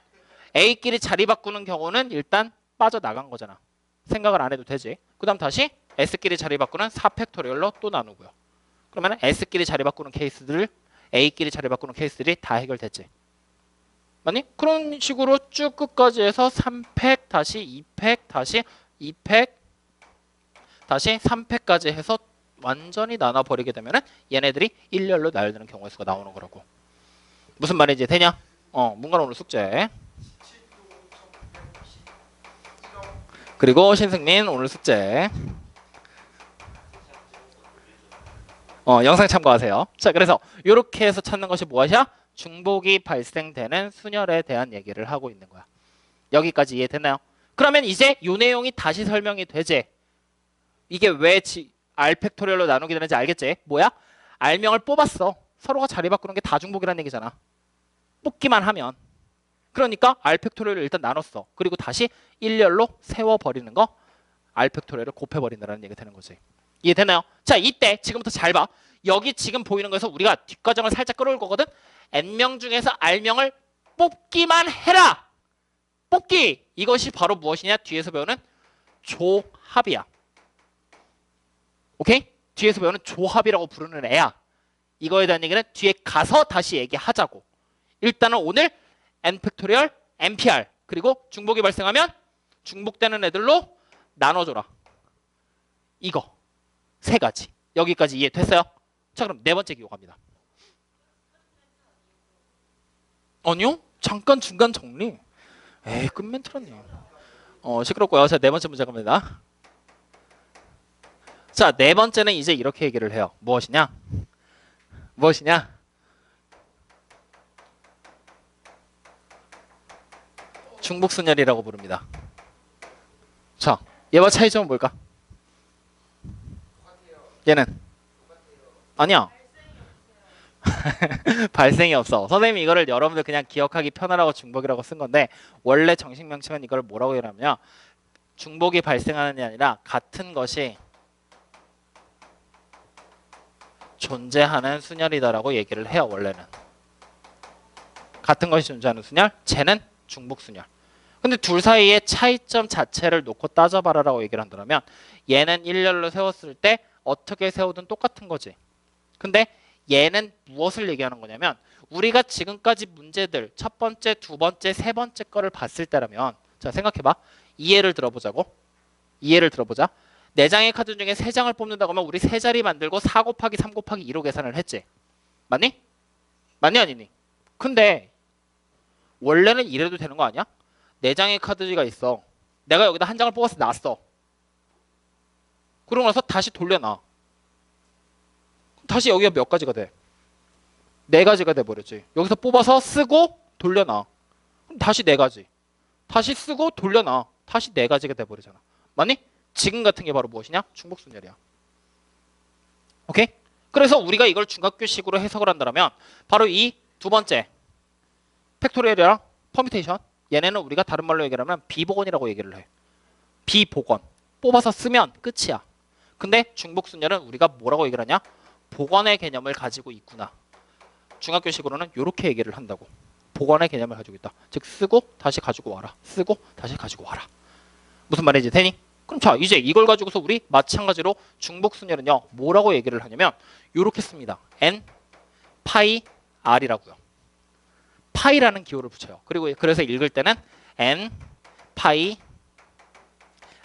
A끼리 자리 바꾸는 경우는 일단 빠져나간 거잖아. 생각을 안 해도 되지. 그 다음 다시 S끼리 자리 바꾸는 4팩토리얼로 또 나누고요. 그러면 S끼리 자리 바꾸는 케이스들, A끼리 자리 바꾸는 케이스들이 다 해결됐지. 맞니? 그런 식으로 쭉 끝까지 해서 3팩, 다시 2팩, 다시 2팩, 다시 3팩까지 해서 완전히 나눠버리게 되면은 얘네들이 일렬로 나열되는 경우의 수가 나오는 거라고. 무슨 말인지 되냐? 문관 오늘 숙제. 그리고 신승민 오늘 숙제. 영상 참고하세요. 자, 그래서 이렇게 해서 찾는 것이 무엇이야? 중복이 발생되는 순열에 대한 얘기를 하고 있는 거야. 여기까지 이해됐나요? 그러면 이제 이 내용이 다시 설명이 되지. 이게 왜 R 팩토리얼로 나누게 되는지 알겠지? 뭐야? R명을 뽑았어. 서로가 자리 바꾸는 게 다 중복이라는 얘기잖아. 뽑기만 하면. 그러니까 R 팩토리얼을 일단 나눴어. 그리고 다시 일렬로 세워버리는 거 R 팩토리얼을 곱해버린다는 얘기가 되는 거지. 이해되나요? 자, 이때 지금부터 잘 봐. 여기 지금 보이는 거에서 우리가 뒷과정을 살짝 끌어올 거거든. N명 중에서 R명을 뽑기만 해라. 뽑기. 이것이 바로 무엇이냐? 뒤에서 배우는 조합이야. 오케이? 뒤에서 배우는 조합이라고 부르는 애야. 이거에 대한 얘기는 뒤에 가서 다시 얘기하자고. 일단은 오늘 N 팩토리얼, NPR 그리고 중복이 발생하면 중복되는 애들로 나눠줘라. 이거 세 가지. 여기까지 이해됐어요? 자, 그럼 네 번째 기호 갑니다. 아니요? 잠깐 중간 정리. 에이, 끝 멘트라니요. 시끄럽고요. 자, 네 번째 문제 갑니다. 자, 네 번째는 이제 이렇게 얘기를 해요. 무엇이냐? 무엇이냐? 중복순열이라고 부릅니다. 자, 얘와 차이점은 뭘까? 얘는? 아니야. 발생이 없어. 선생님이 이거를 여러분들 그냥 기억하기 편하라고 중복이라고 쓴 건데 원래 정식 명칭은 이걸 뭐라고 얘기하냐면 중복이 발생하는 게 아니라 같은 것이 존재하는 순열이다라고 얘기를 해요. 원래는. 같은 것이 존재하는 순열, 쟤는 중복순열. 근데 둘 사이의 차이점 자체를 놓고 따져봐라라고 얘기를 한다면 얘는 일렬로 세웠을 때 어떻게 세우든 똑같은 거지. 근데 얘는 무엇을 얘기하는 거냐면 우리가 지금까지 문제들 첫 번째, 두 번째, 세 번째 거를 봤을 때라면 자 생각해봐. 이해를 들어보자고. 이해를 들어보자. 4장의 카드 중에 3장을 뽑는다고 하면 우리 3자리 만들고 4 곱하기 3 곱하기 2로 계산을 했지. 맞니? 맞니 아니니? 근데 원래는 이래도 되는 거 아니야? 4장의 카드가 있어. 내가 여기다 한 장을 뽑아서 놨어. 그러고 나서 다시 돌려놔. 다시 여기가 몇 가지가 돼? 4가지가 돼버렸지. 여기서 뽑아서 쓰고 돌려놔. 그럼 다시 4가지. 다시 쓰고 돌려놔. 다시 4가지가 돼버리잖아. 맞니? 지금 같은 게 바로 무엇이냐? 중복순열이야. 오케이? 그래서 우리가 이걸 중학교식으로 해석을 한다면 바로 이 두 번째 팩토리얼이랑 퍼뮤테이션, 얘네는 우리가 다른 말로 얘기하면 비복원이라고 얘기를 해. 비복원. 뽑아서 쓰면 끝이야. 근데 중복순열은 우리가 뭐라고 얘기를 하냐? 복원의 개념을 가지고 있구나. 중학교식으로는 이렇게 얘기를 한다고. 복원의 개념을 가지고 있다. 즉 쓰고 다시 가지고 와라. 쓰고 다시 가지고 와라. 무슨 말인지 되니? 그럼 자, 이제 이걸 가지고서 우리 마찬가지로 중복순열은요 뭐라고 얘기를 하냐면 이렇게 씁니다. n 파이 r이라고요. 파이라는 기호를 붙여요. 그리고 그래서 읽을 때는 n 파이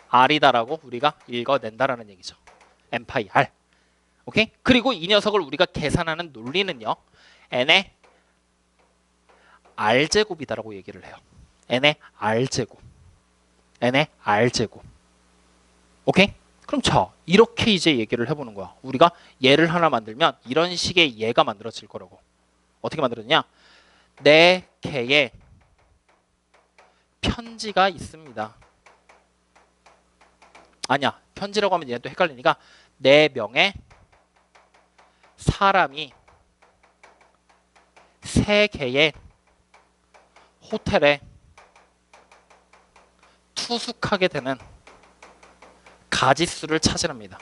r이다라고 우리가 읽어낸다라는 얘기죠. n 파이 r. 오케이? 그리고 이 녀석을 우리가 계산하는 논리는요. n의 r제곱이다라고 얘기를 해요. n의 r제곱. n의 r제곱. 오케이? 그럼 자, 이렇게 이제 얘기를 해보는 거야. 우리가 얘를 하나 만들면 이런 식의 얘가 만들어질 거라고. 어떻게 만들었냐? 4개의 편지가 있습니다. 아니야. 편지라고 하면 얘는 또 헷갈리니까 4명의 사람이 3개의 호텔에 투숙하게 되는 가지수를 찾으랍니다.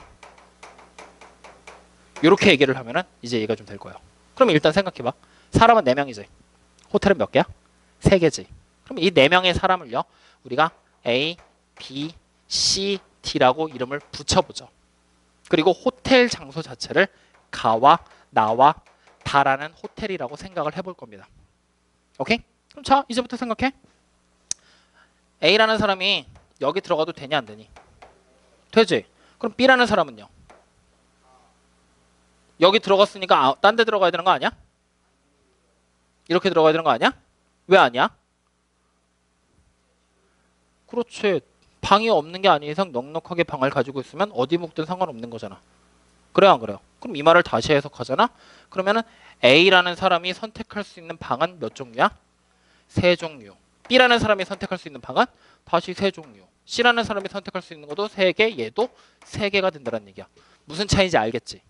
이렇게 얘기를 하면은 이제 얘가 좀 될 거예요. 그럼 일단 생각해봐. 사람은 4명이지. 호텔은 몇 개야? 3개지. 그럼 이 4명의 사람을요. 우리가 A, B, C, D라고 이름을 붙여보죠. 그리고 호텔 장소 자체를 가와 나와 다라는 호텔이라고 생각을 해볼 겁니다. 오케이? 그럼 자, 이제부터 생각해. A라는 사람이 여기 들어가도 되냐 안 되니? 되지. 그럼 B라는 사람은요? 여기 들어갔으니까 딴 데 들어가야 되는 거 아니야? 이렇게 들어가야 되는 거 아니야? 왜 아니야? 그렇지. 방이 없는 게 아닌 이상 넉넉하게 방을 가지고 있으면 어디 묵든 상관없는 거잖아. 그래요 안 그래요? 그럼 이 말을 다시 해석하잖아. 그러면은 A라는 사람이 선택할 수 있는 방은 몇 종류야? 3종류. B라는 사람이 선택할 수 있는 방은 다시 3종류. C라는 사람이 선택할 수 있는 것도 3개, 얘도 3개가 된다는 얘기야. 무슨 차이인지 알겠지?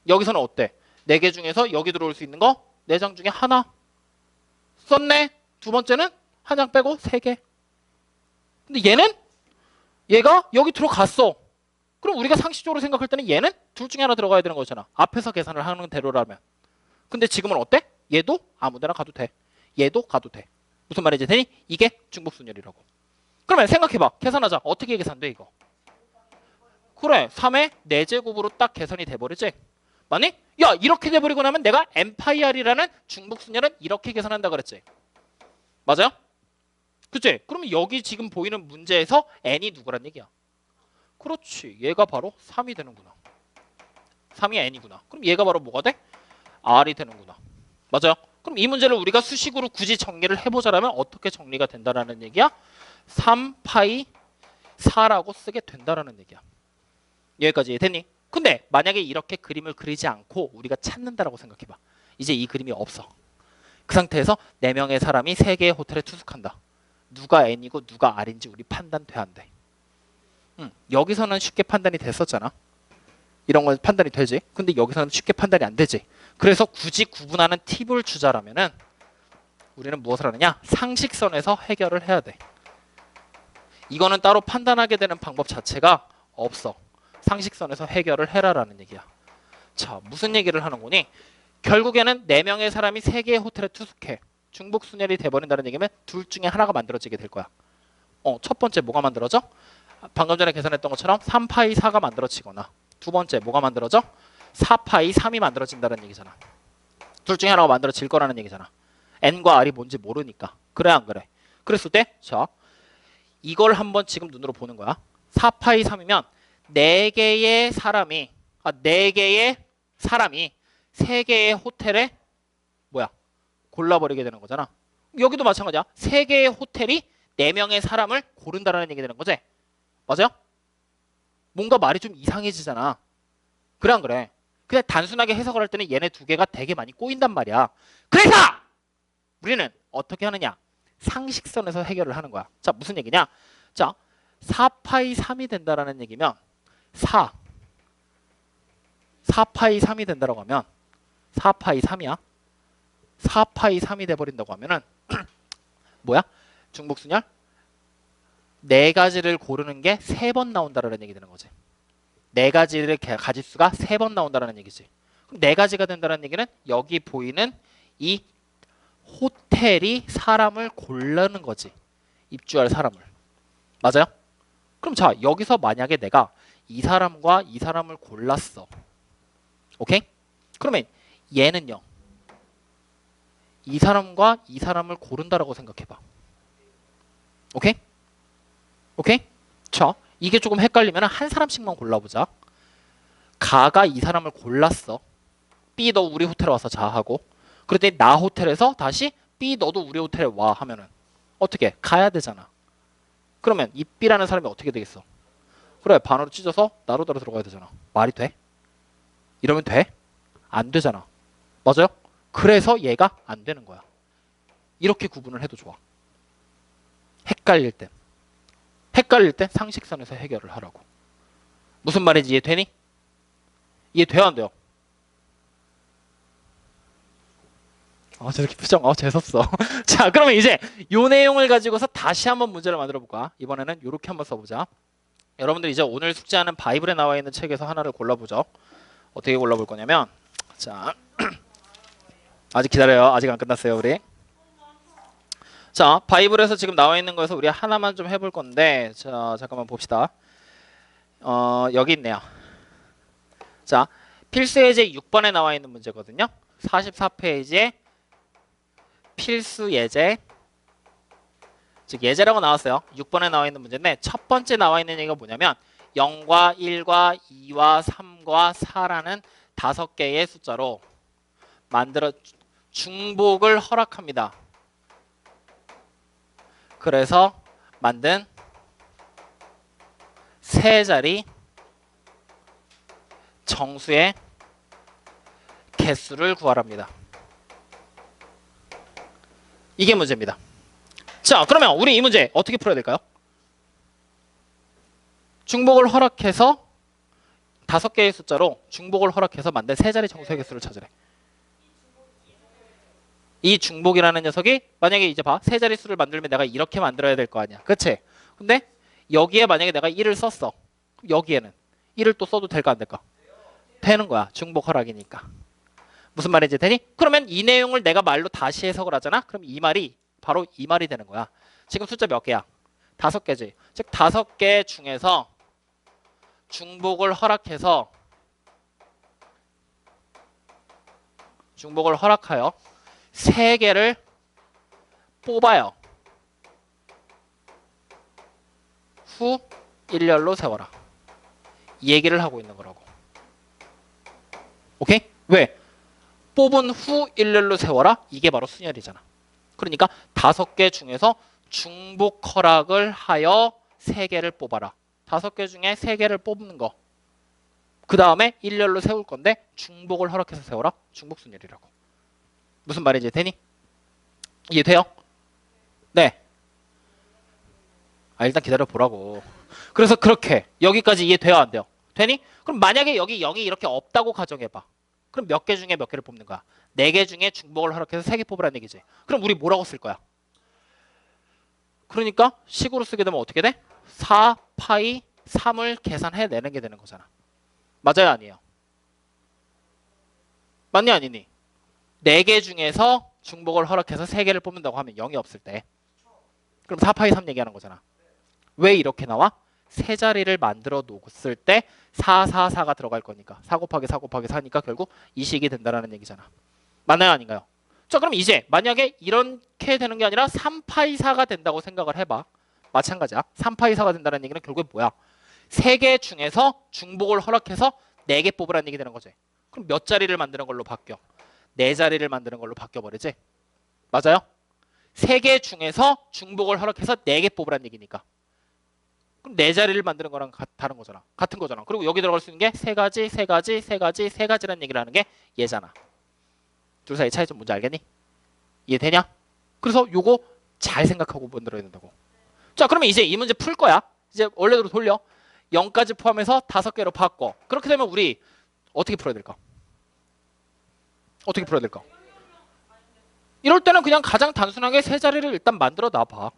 여기서는 어때? 4개 중에서 여기 들어올 수 있는 거 4장 중에 하나 썼네. 두 번째는 한 장 빼고 3개. 근데 얘가 여기 들어갔어. 그럼 우리가 상식적으로 생각할 때는 얘는 둘 중에 하나 들어가야 되는 거잖아. 앞에서 계산을 하는 대로라면. 근데 지금은 어때? 얘도 아무데나 가도 돼. 얘도 가도 돼. 무슨 말인지 되니? 이게 중복순열이라고. 그러면 생각해봐. 계산하자. 어떻게 계산돼 이거? 그래. 3의 4제곱으로 딱 계산이 돼버리지? 맞니? 야, 이렇게 돼버리고 나면 내가 n파이r이라는 중복순열은 이렇게 계산한다 그랬지? 맞아요? 그치? 그러면 여기 지금 보이는 문제에서 n이 누구란 얘기야? 그렇지. 얘가 바로 3이 되는구나. 3이 n이구나. 그럼 얘가 바로 뭐가 돼? r이 되는구나. 맞아요? 그럼 이 문제를 우리가 수식으로 굳이 정리를 해보자라면 어떻게 정리가 된다라는 얘기야? 3파이 4라고 쓰게 된다라는 얘기야. 여기까지 됐니? 근데 만약에 이렇게 그림을 그리지 않고 우리가 찾는다라고 생각해봐. 이제 이 그림이 없어. 그 상태에서 4명의 사람이 3개의 호텔에 투숙한다. 누가 n이고 누가 r인지 우리 판단돼 안 돼? 여기서는 쉽게 판단이 됐었잖아. 이런 건 판단이 되지. 근데 여기서는 쉽게 판단이 안 되지. 그래서 굳이 구분하는 팁을 주자라면은 우리는 무엇을 하느냐? 상식선에서 해결을 해야 돼. 이거는 따로 판단하게 되는 방법 자체가 없어. 상식선에서 해결을 해라라는 얘기야. 자, 무슨 얘기를 하는 거니? 결국에는 4명의 사람이 3개의 호텔에 투숙해. 중복순열이 돼버린다는 얘기면 둘 중에 하나가 만들어지게 될 거야. 첫 번째 뭐가 만들어져? 방금 전에 계산했던 것처럼 3파이 4가 만들어지거나 두 번째 뭐가 만들어져? 4파이 3이 만들어진다는 얘기잖아. 둘 중에 하나가 만들어질 거라는 얘기잖아. n과 r이 뭔지 모르니까. 그래 안 그래? 그랬을 때 자, 이걸 한번 지금 눈으로 보는 거야. 4파이 3이면 4개의 사람이 3개의 호텔에 뭐야? 골라버리게 되는 거잖아. 여기도 마찬가지야. 3개의 호텔이 4명의 사람을 고른다라는 얘기 되는 거지. 맞아요? 뭔가 말이 좀 이상해지잖아. 그래 안 그래? 그냥 단순하게 해석을 할 때는 얘네 2개가 되게 많이 꼬인단 말이야. 그래서 우리는 어떻게 하느냐? 상식선에서 해결을 하는 거야. 자, 무슨 얘기냐? 자, 4파이 3이 된다라는 얘기면 4파이 3이 된다라고 하면 4파이 3이야. 4파이 3이 돼버린다고 하면은 뭐야? 중복순열? 4가지를 고르는 게 3번 나온다라는 얘기 되는 거지. 4가지의 가짓수가 3번 나온다라는 얘기지. 그럼 4가지가 된다는 얘기는 여기 보이는 이 호텔이 사람을 고르는 거지. 입주할 사람을. 맞아요? 그럼 자, 여기서 만약에 내가 이 사람과 이 사람을 골랐어. 오케이? 그러면 얘는요. 이 사람과 이 사람을 고른다라고 생각해봐. 오케이? 오케이? 자, 이게 조금 헷갈리면 한 사람씩만 골라보자. 가가 이 사람을 골랐어. B 너 우리 호텔에 와서 자 하고. 그랬더니 나 호텔에서 다시 B 너도 우리 호텔에 와 하면은 어떻게? 가야 되잖아. 그러면 이 B라는 사람이 어떻게 되겠어? 그래, 반으로 찢어서 나로 따라 들어가야 되잖아. 말이 돼? 이러면 돼? 안 되잖아. 맞아요? 그래서 얘가 안 되는 거야. 이렇게 구분을 해도 좋아. 헷갈릴 땐 상식선에서 해결을 하라고. 무슨 말인지 이해되니? 이해돼요 안 돼요? 저렇게 표정 재밌었어. 자, 그러면 이제 요 내용을 가지고서 다시 한번 문제를 만들어 볼까? 이번에는 요렇게 한번 써보자. 여러분들 이제 오늘 숙제하는 바이블에 나와 있는 책에서 하나를 골라보죠. 어떻게 골라볼 거냐면, 자, 아직 기다려요. 아직 안 끝났어요 우리. 자, 바이블에서 지금 나와 있는 거에서 우리 하나만 좀 해볼 건데, 자, 잠깐만 봅시다. 여기 있네요. 자, 필수 예제 6번에 나와 있는 문제거든요. 44페이지에 필수 예제, 즉 예제라고 나왔어요. 6번에 나와 있는 문제인데 첫 번째 나와 있는 얘기가 뭐냐면 0과 1과 2와 3과 4라는 5개의 숫자로 만들어 중복을 허락합니다. 그래서 만든 세 자리 정수의 개수를 구하랍니다. 이게 문제입니다. 자, 그러면 우리 이 문제 어떻게 풀어야 될까요? 중복을 허락해서 5개의 숫자로 중복을 허락해서 만든 세 자리 정수의 개수를 찾으래. 이 중복이라는 녀석이 만약에 이제 봐. 세 자리 수를 만들면 내가 이렇게 만들어야 될 거 아니야. 그치? 근데 여기에 만약에 내가 1을 썼어. 그럼 여기에는 1을 또 써도 될까 안 될까? 되는 거야. 중복 허락이니까. 무슨 말인지 되니? 그러면 이 내용을 내가 말로 다시 해석을 하잖아? 그럼 이 말이 바로 이 말이 되는 거야. 지금 숫자 몇 개야? 5개지. 즉 5개 중에서 중복을 허락하여 3개를 뽑아요. 후 일렬로 세워라. 이 얘기를 하고 있는 거라고. 오케이? 왜? 뽑은 후 일렬로 세워라. 이게 바로 순열이잖아. 그러니까 5개 중에서 중복 허락을 하여 3개를 뽑아라. 5개 중에 3개를 뽑는 거. 그 다음에 일렬로 세울 건데 중복을 허락해서 세워라. 중복 순열이라고. 무슨 말인지 되니? 이해돼요? 네. 일단 기다려 보라고. 그래서 그렇게 여기까지 이해돼요 안 돼요? 되니? 그럼 만약에 여기 0이 이렇게 없다고 가정해봐. 그럼 몇 개 중에 몇 개를 뽑는 거야? 4개 중에 중복을 허락해서 3개 뽑으라는 얘기지. 그럼 우리 뭐라고 쓸 거야? 그러니까 식으로 쓰게 되면 어떻게 돼? 4파이 3을 계산해내는 게 되는 거잖아. 맞아요 아니에요? 맞니 아니니? 4개 중에서 중복을 허락해서 3개를 뽑는다고 하면 0이 없을 때. 그럼 4파이 3 얘기하는 거잖아. 왜 이렇게 나와? 세 자리를 만들어 놓았을 때 4, 4, 4가 들어갈 거니까 4 곱하기 4 곱하기 4니까 결국 이 식이 된다는 얘기잖아. 맞나요 아닌가요? 자, 그럼 이제 만약에 이렇게 되는 게 아니라 3파이 4가 된다고 생각을 해봐. 마찬가지야. 3파이 4가 된다는 얘기는 결국에 뭐야? 3개 중에서 중복을 허락해서 4개 뽑으라는 얘기 되는 거지. 그럼 몇 자리를 만드는 걸로 바뀌어? 4자리를 만드는 걸로 바뀌어버리지. 맞아요? 3개 중에서 중복을 허락해서 4개 뽑으라는 얘기니까. 그럼 4자리를 만드는 거랑 다른 거잖아. 같은 거잖아. 그리고 여기 들어갈 수 있는 게 3가지, 3가지, 3가지, 3가지라는 얘기를 하는 게 얘잖아. 둘 사이 차이 좀 뭔지 알겠니? 이해되냐? 그래서 요거 잘 생각하고 만들어야 된다고. 자, 그러면 이제 이 문제 풀 거야. 이제 원래대로 돌려. 0까지 포함해서 5개로 바꿔. 그렇게 되면 우리 어떻게 풀어야 될까? 어떻게 풀어야 될까? 이럴 때는 그냥 가장 단순하게 3자리를 일단 만들어 놔봐.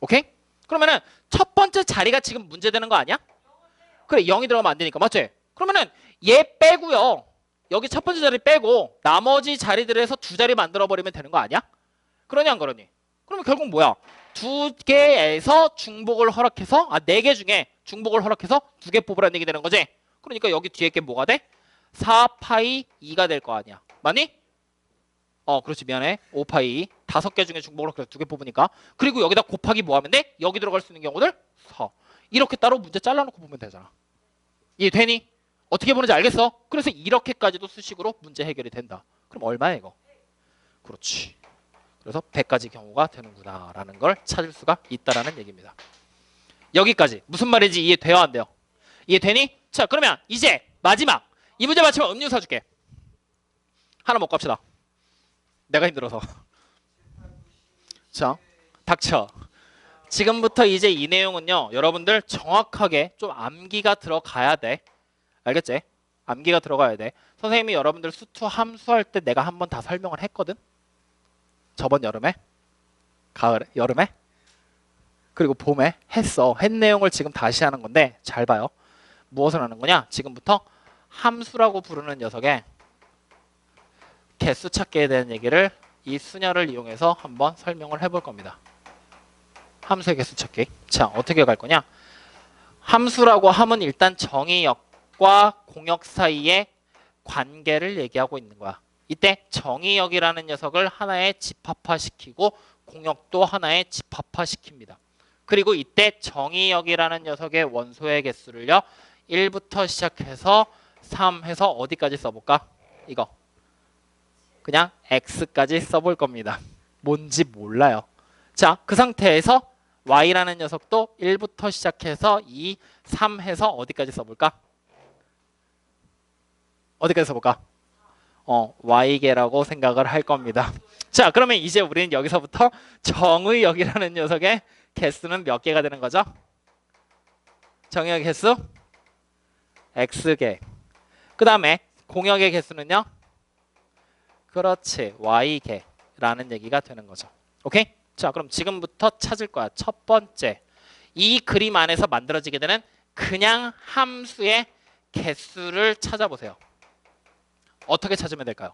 오케이? 그러면은 첫 번째 자리가 지금 문제되는 거 아니야? 그래, 0이 들어가면 안 되니까. 맞지? 그러면은 얘 빼고요. 여기 첫 번째 자리 빼고 나머지 자리들에서 2자리 만들어 버리면 되는 거 아니야? 그러냐 안 그러니? 그러면 결국 뭐야? 2개에서 중복을 허락해서 4개 중에 중복을 허락해서 2개 뽑으라는 얘기 되는 거지. 그러니까 여기 뒤에 게 뭐가 돼? 4파이 2가 될 거 아니야. 맞니? 그렇지, 미안해. 5파이 5개 중에 중복을 허락해서 2개 뽑으니까. 그리고 여기다 곱하기 뭐 하면 돼? 여기 들어갈 수 있는 경우들 4. 이렇게 따로 문제 잘라놓고 보면 되잖아. 이해되니? 어떻게 보는지 알겠어? 그래서 이렇게까지도 수식으로 문제 해결이 된다. 그럼 얼마야 이거? 그렇지. 그래서 100가지 경우가 되는구나 라는 걸 찾을 수가 있다라는 얘기입니다. 여기까지 무슨 말인지 이해돼요 안 돼요? 이해되니? 자, 그러면 이제 마지막 이 문제 맞히면 음료 사줄게. 하나 먹고 합시다. 내가 힘들어서. 자, 닥쳐. 지금부터 이제 이 내용은요, 여러분들 정확하게 좀 암기가 들어가야 돼. 알겠지? 암기가 들어가야 돼. 선생님이 여러분들 수투 함수할 때 내가 한번 다 설명을 했거든. 저번 여름에, 가을에, 여름에, 그리고 봄에 했어. 한 내용을 지금 다시 하는 건데 잘 봐요. 무엇을 하는 거냐? 지금부터 함수라고 부르는 녀석의 개수 찾기에 대한 얘기를 이 수녀를 이용해서 한번 설명을 해볼 겁니다. 함수의 개수 찾기. 자, 어떻게 갈 거냐? 함수라고 하면 일단 정의역과 공역 사이의 관계를 얘기하고 있는 거야. 이때 정의역이라는 녀석을 하나의 집합화시키고 공역도 하나의 집합화시킵니다. 그리고 이때 정의역이라는 녀석의 원소의 개수를요, 1부터 시작해서 3 해서 어디까지 써볼까? 이거. 그냥 x까지 써볼 겁니다. 뭔지 몰라요. 자, 그 상태에서 y라는 녀석도 1부터 시작해서 2, 3 해서 어디까지 써볼까? 어디까지 써볼까? y계라고 생각을 할 겁니다. 자, 그러면 이제 우리는 여기서부터 정의역이라는 녀석의 개수는 몇 개가 되는 거죠? 정의역 개수? x개. 그 다음에 공역의 개수는요? 그렇지, y개라는 얘기가 되는 거죠. 오케이? 자, 그럼 지금부터 찾을 거야. 첫 번째, 이 그림 안에서 만들어지게 되는 그냥 함수의 개수를 찾아보세요. 어떻게 찾으면 될까요?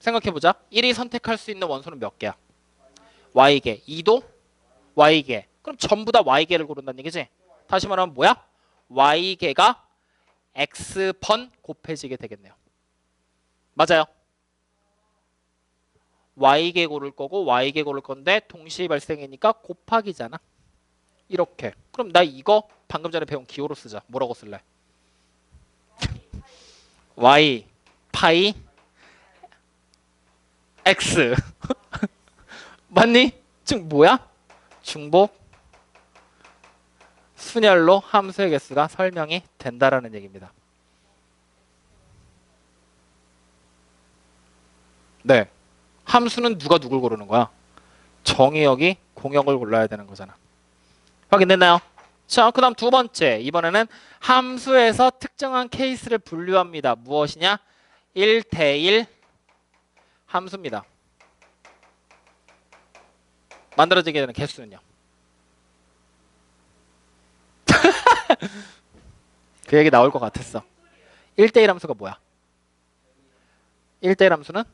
생각해보자. 1이 선택할 수 있는 원소는 몇 개야? y개. 2도 y개. 그럼 전부 다 y개를 고른다는 얘기지? 다시 말하면 뭐야? y개가 x번 곱해지게 되겠네요. 맞아요. y개 고를 거고 y개 고를 건데 동시에 발생이니까 곱하기잖아. 이렇게. 그럼 나 이거 방금 전에 배운 기호로 쓰자. 뭐라고 쓸래? y 파이 x 맞니? 지금 뭐야? 중복 순열로 함수의 개수가 설명이 된다라는 얘기입니다. 네. 함수는 누가 누굴 고르는 거야? 정의역이 공역을 골라야 되는 거잖아. 확인됐나요? 자, 그 다음 두 번째. 이번에는 함수에서 특정한 케이스를 분류합니다. 무엇이냐? 1대1 함수입니다. 만들어지게 되는 개수는요? 그 얘기 나올 것 같았어. 1대1 함수가 뭐야? 1대1 함수는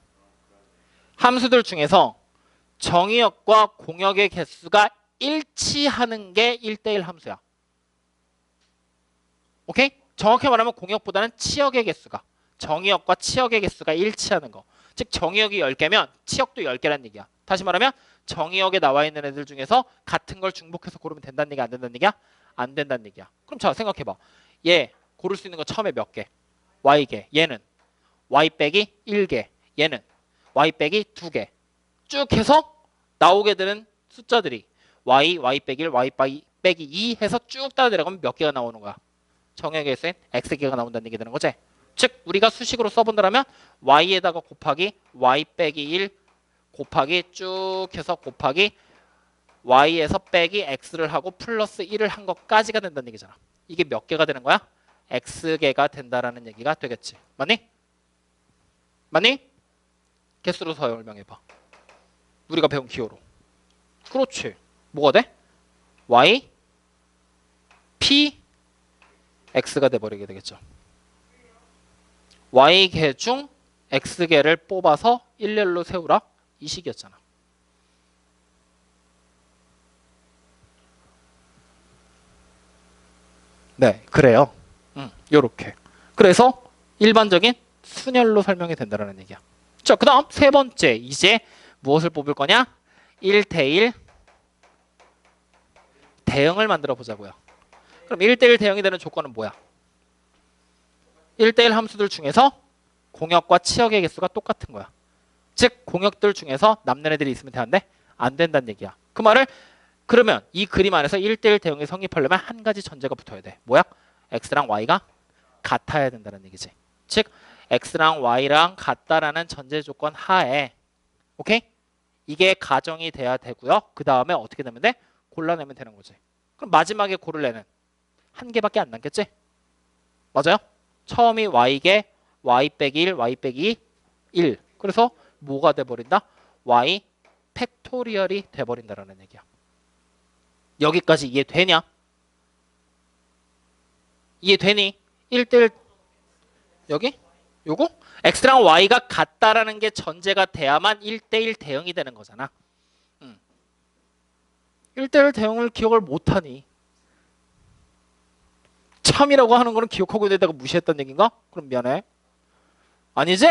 함수들 중에서 정의역과 공역의 개수가 일치하는 게 1대1 함수야. 오케이? 정확히 말하면 공역보다는 치역의 개수가, 정의역과 치역의 개수가 일치하는 거. 즉 정의역이 10개면 치역도 10개라는 얘기야. 다시 말하면 정의역에 나와 있는 애들 중에서 같은 걸 중복해서 고르면 된다는 얘기 안 된다는 얘기야? 안 된다는 얘기야. 그럼 자 생각해봐. 얘 고를 수 있는 거 처음에 몇 개? y개. 얘는 y 빼기 1개. 얘는 y 빼기 2개. 쭉 해서 나오게 되는 숫자들이 y 빼기 1, y 빼기 2 해서 쭉 따라 내려가면 몇 개가 나오는 거야? 정액의 수엔 x개가 나온다는 얘기 되는 거지. 즉 우리가 수식으로 써본다면 y에다가 곱하기 y 빼기 1 곱하기 쭉 해서 곱하기 y에서 빼기 x를 하고 플러스 1을 한 것까지가 된다는 얘기잖아. 이게 몇 개가 되는 거야? x개가 된다라는 얘기가 되겠지. 맞니? 맞니? 개수로 설명해봐. 우리가 배운 기호로. 그렇지. 뭐가 돼? y p x가 돼버리게 되겠죠. y개 중 x개를 뽑아서 일렬로 세우라. 이 식이었잖아. 네, 그래요. 요렇게. 그래서 일반적인 순열로 설명이 된다는 얘기야. 자, 그 다음 세 번째. 이제 무엇을 뽑을 거냐? 1대1 대응을 만들어 보자고요. 그럼 1대1 대응이 되는 조건은 뭐야? 1대1 함수들 중에서 공역과 치역의 개수가 똑같은 거야. 즉 공역들 중에서 남는 애들이 있으면 되는데 안 된다는 얘기야. 그 말을 그러면 이 그림 안에서 1대1 대응이 성립하려면 한 가지 전제가 붙어야 돼. 뭐야? x랑 y가 같아야 된다는 얘기지. 즉 x랑 y랑 같다라는 전제 조건 하에 오케이? 이게 가정이 돼야 되고요. 그 다음에 어떻게 되면 돼? 골라내면 되는 거지. 그럼 마지막에 고를 애는 한 개밖에 안 남겠지? 맞아요? 처음이 y개, y 빼기 1, y 빼기 1. 그래서 뭐가 돼버린다? y 팩토리얼이 돼버린다라는 얘기야. 여기까지 이해되냐? 이해되니? 1대1 여기? 요거? x랑 y가 같다라는 게 전제가 돼야만 1대1 대응이 되는 거잖아. 1대1 대응을 기억을 못하니 참이라고 하는 거는 기억하고 있는데다가 무시했다는 얘기인가? 그럼 미안해. 아니지?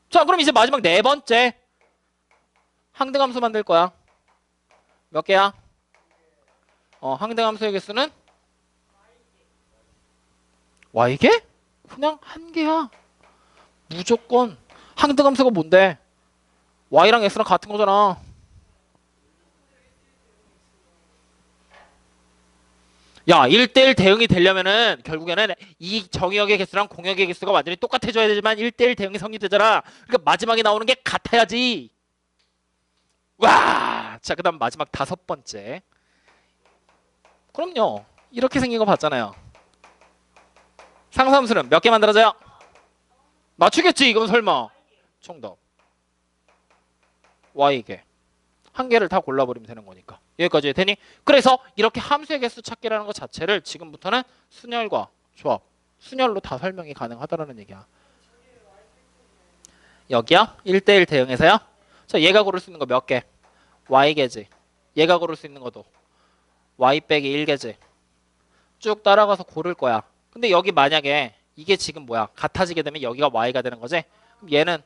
자, 그럼 이제 마지막 네 번째. 항등함수 만들 거야. 몇 개야? 항등함수의 개수는 y개? 그냥 한 개야. 무조건. 항등함수가 뭔데? y랑 x랑 같은 거잖아. 야, 1대1 대응이 되려면은 결국에는 이 정의역의 개수랑 공역의 개수가 완전히 똑같아져야 되지만 1대1 대응이 성립되잖아. 그러니까 마지막에 나오는 게 같아야지. 와! 자, 그 다음 마지막 다섯 번째. 그럼요. 이렇게 생긴 거 봤잖아요. 상수함수는 몇 개 만들어져요? 맞추겠지, 이건 설마. 정답. y개. 한 개를 다 골라버리면 되는 거니까. 여기까지 되니? 그래서 이렇게 함수의 개수 찾기라는 것 자체를 지금부터는 순열과 조합, 순열로 다 설명이 가능하다는 얘기야. 여기요? 1대1 대응해서요? 자, 얘가 고를 수 있는 거 몇 개? y개지. 얘가 고를 수 있는 것도 y 빼기 1개지. 쭉 따라가서 고를 거야. 근데 여기 만약에 이게 지금 뭐야? 같아지게 되면 여기가 y가 되는 거지? 그럼 얘는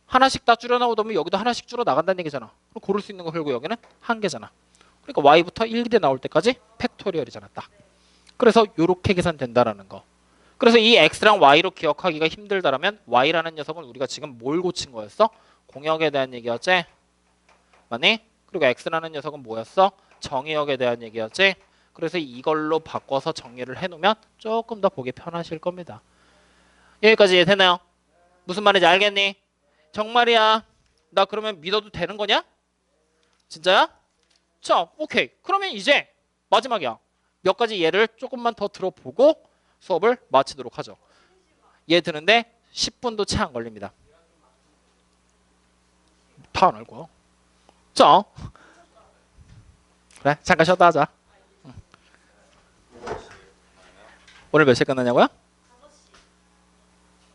하나씩 다 줄여 나오면 여기도 하나씩 줄어 나간다는 얘기잖아. 그럼 고를 수 있는 거 결국 여기는 한 개잖아. 그러니까 y부터 1대 나올 때까지 팩토리얼이잖아. 딱. 그래서 이렇게 계산된다라는 거. 그래서 이 x랑 y로 기억하기가 힘들다라면 y라는 녀석은 우리가 지금 뭘 고친 거였어? 공역에 대한 얘기였지? 맞니? 그리고 x라는 녀석은 뭐였어? 정의역에 대한 얘기였지? 그래서 이걸로 바꿔서 정리를 해놓으면 조금 더 보기 편하실 겁니다. 여기까지 이해되나요? 무슨 말인지 알겠니? 정말이야. 나 그러면 믿어도 되는 거냐? 진짜야? 자, 오케이. 그러면 이제 마지막이야. 몇 가지 예를 조금만 더 들어보고 수업을 마치도록 하죠. 예 드는데 10분도 채 안 걸립니다. 다 안 알고. 자, 그래 잠깐 쉬었다 하자. 오늘 몇 시에 끝나냐고요?